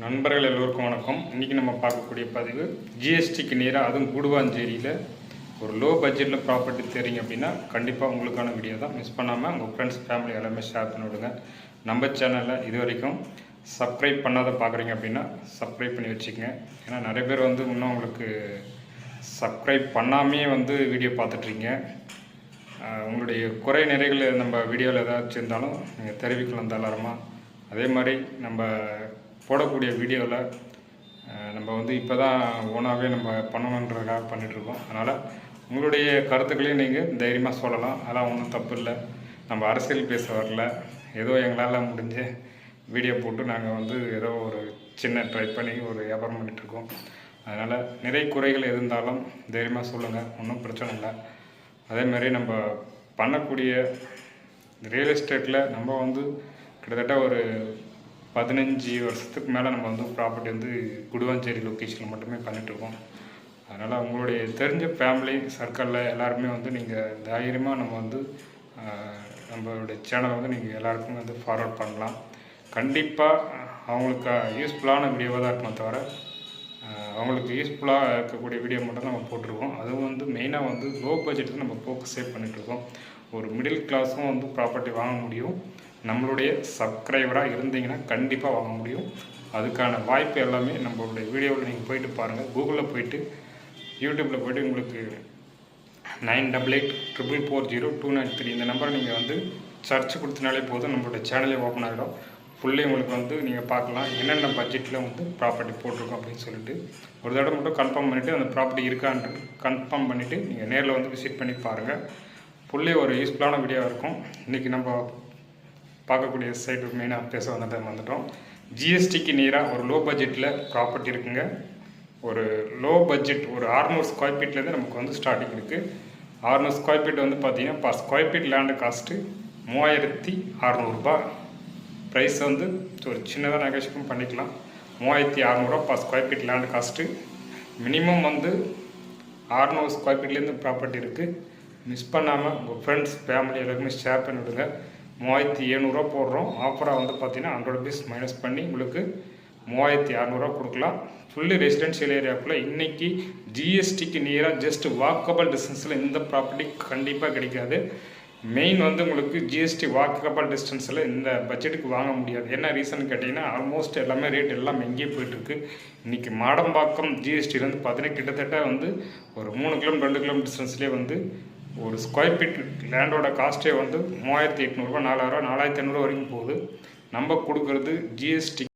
நண்பர்கள் எல்லோருக்கும் வணக்கம். இன்றைக்கி நம்ம பார்க்கக்கூடிய பதிவு ஜிஎஸ்டிக்கு நேராக, அதுவும் கூடுவாஞ்சேரியில் ஒரு லோ பட்ஜெட்டில் ப்ராப்பர்ட்டி தெரியுங்க அப்படின்னா கண்டிப்பாக உங்களுக்கான வீடியோ தான். மிஸ் பண்ணாமல் உங்கள் ஃப்ரெண்ட்ஸ் ஃபேமிலி எல்லாமே ஷேர் பண்ணி விடுங்க. நம்ம சேனலில் இது வரைக்கும் சப்ஸ்கிரைப் பண்ணாத பார்க்குறீங்க அப்படின்னா சப்ஸ்கிரைப் பண்ணி வச்சுக்கோங்க. ஏன்னா நிறைய பேர் இன்னும் உங்களுக்கு சப்ஸ்கிரைப் பண்ணாமே வீடியோ பார்த்துட்ருக்கீங்க. உங்களுடைய குறை நிறைகள் நம்ம வீடியோவில் ஏதாச்சும் இருந்தாலும் நீங்கள் தெரிவிக்கலாம் தாராளமாக. அதே மாதிரி நம்ம போடக்கூடிய வீடியோவில் நம்ம இப்போ தான் ஓனாகவே நம்ம பண்ணணுன்றதுக்காக பண்ணிகிட்ருக்கோம். அதனால் உங்களுடைய கருத்துக்களையும் நீங்கள் தைரியமாக சொல்லலாம். அதெல்லாம் ஒன்றும் தப்பு இல்லை. நம்ம அரசியல் பேச வரல, ஏதோ எங்களால் முடிஞ்ச வீடியோ போட்டு நாங்கள் ஏதோ ஒரு சின்ன ட்ரை பண்ணி ஒரு வியாபாரம் பண்ணிகிட்ருக்கோம். அதனால் நிறைய குறைகள் இருந்தாலும் தைரியமாக சொல்லுங்கள், ஒன்றும் பிரச்சனை இல்லை. அதேமாதிரி நம்ம பண்ணக்கூடிய ரியல் எஸ்டேட்டில் நம்ம கிட்டத்தட்ட ஒரு 15 வருஷத்துக்கு மேலே நம்ம ப்ராப்பர்ட்டி குடுவாஞ்சேரி லொக்கேஷனில் மட்டுமே பண்ணிகிட்ருக்கோம். அதனால் உங்களுடைய தெரிஞ்ச ஃபேமிலி சர்க்கிளில் எல்லாருமே நீங்கள் தைரியமாக நம்மளுடைய சேனலை நீங்கள் எல்லாருக்குமே ஃபார்வர்ட் பண்ணலாம். கண்டிப்பாக அவங்களுக்கு யூஸ்ஃபுல்லான வீடியோவாக தான் இருக்குமே தவிர, அவங்களுக்கு யூஸ்ஃபுல்லாக இருக்கக்கூடிய வீடியோ மட்டும் நம்ம போட்டிருக்கோம். அதுவும் மெயினாக லோ பட்ஜெட்டுக்கு நம்ம ஃபோக்கஸே பண்ணிகிட்ருக்கோம். ஒரு மிடில் கிளாஸும் ப்ராப்பர்ட்டி வாங்க முடியும். நம்மளுடைய சப்ஸ்கிரைபராக இருந்தீங்கன்னா கண்டிப்பாக வாங்க முடியும். அதுக்கான வாய்ப்பு எல்லாமே நம்மளுடைய வீடியோவில் நீங்கள் போயிட்டு பாருங்கள். கூகுளில் போய்ட்டு, யூடியூப்பில் போய்ட்டு உங்களுக்கு 9884402993 இந்த நம்பரை நீங்கள் சர்ச் கொடுத்தனாலே போதும், நம்மளுடைய சேனலே ஓப்பன் ஆகிடும். ஃபுல்லி உங்களுக்கு நீங்கள் பார்க்கலாம் என்னென்ன பட்ஜெட்டில் ப்ராப்பர்ட்டி போட்டிருக்கோம் அப்படின்னு சொல்லிட்டு. ஒரு தடவை மட்டும் கன்ஃபார்ம் பண்ணிவிட்டு அந்த ப்ராப்பர்ட்டி இருக்கான்னு கன்ஃபார்ம் பண்ணிவிட்டு நீங்கள் நேரில் விசிட் பண்ணி பாருங்கள். ஃபுல்லி ஒரு யூஸ்ஃபுல்லான வீடியோவாக இருக்கும். இன்றைக்கி நம்ம பார்க்கக்கூடிய சைடு மெயினாக பேச வந்துட்டோம். ஜிஎஸ்டிக்கு நேராக ஒரு லோ பட்ஜெட்டில் ப்ராப்பர்ட்டி இருக்குங்க. ஒரு லோ பட்ஜெட் ஒரு 600 ஸ்கொயர் ஃபீட்லேருந்து நமக்கு ஸ்டார்டிங் இருக்குது. 600 ஸ்கொயர் ஃபீட் பார்த்தீங்கன்னா per square feet land cost 3600 ரூபா. ப்ரைஸ் ஒரு சின்னதாக நெகோஷியேஷன் பண்ணிக்கலாம். 3600 ரூபா per square feet land cost. Minimum 600 square ஃபீட்லேருந்து ப்ராப்பர்ட்டி இருக்குது. மிஸ் பண்ணாமல் உங்கள் ஃப்ரெண்ட்ஸ் ஃபேமிலி எல்லாருக்குமே ஷேர் பண்ணிவிடுங்க. 3700 ரூபா போடுறோம். ஆஃபராக பார்த்தீங்கன்னா 100 ருபீஸ் மைனஸ் பண்ணி உங்களுக்கு 3600 ரூபா கொடுக்கலாம். ஃபுல்லி ரெசிடென்ஷியல் ஏரியாவுக்குள்ளே இன்றைக்கி ஜிஎஸ்டிக்கு நியராக ஜஸ்ட் வாக்கபிள் டிஸ்டன்ஸில் இந்த ப்ராப்பர்ட்டி கண்டிப்பாக கிடைக்காது. மெயின் உங்களுக்கு ஜிஎஸ்டி வாக்கபிள் டிஸ்டன்ஸில் இந்த பட்ஜெட்டுக்கு வாங்க முடியாது. என்ன ரீசன் கேட்டிங்கன்னா, ஆல்மோஸ்ட் எல்லாமே ரேட் எல்லாம் எங்கேயே போயிட்டுருக்கு. இன்றைக்கி மாடம்பாக்கம் ஜிஎஸ்டிலேருந்து பார்த்தீங்கன்னா கிட்டத்தட்ட ஒரு 3 கிலோமீட்டர் 2 கிலோமீட்டர் டிஸ்டன்ஸ்லேயே ஒரு ஸ்கொயர் ஃபீட் லேண்டோட காஸ்ட்டே 3800 ரூபா 4000 ரூபா 4500 வரைக்கும் போகுது. நம்ம கொடுக்குறது ஜிஎஸ்டி